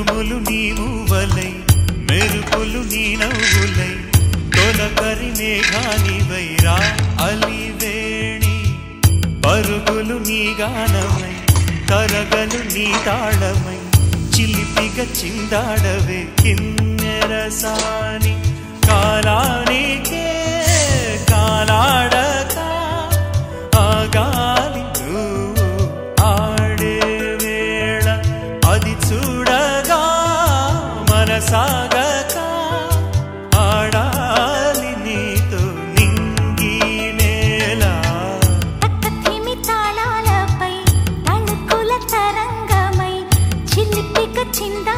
ఉరుములు నీ మూవలై మెరుపులు నీ నవ్వులై తొలకరి మేఘానివై రా అలివేణి పరుగులు నీ గానమై కరగలు నీ తాళమై చిలిపిగా చిందాడవే కిన్నెరసాని కాలానికే కాలాడక ఆగాలి నువ్వు ఆడే వేళ అది చూడగా మనసాగక ఆడాలి నీతో నింగి నేల తక్కతిమి తాళాలపై తళుకుల తరంగమై చిలిపిక చిందా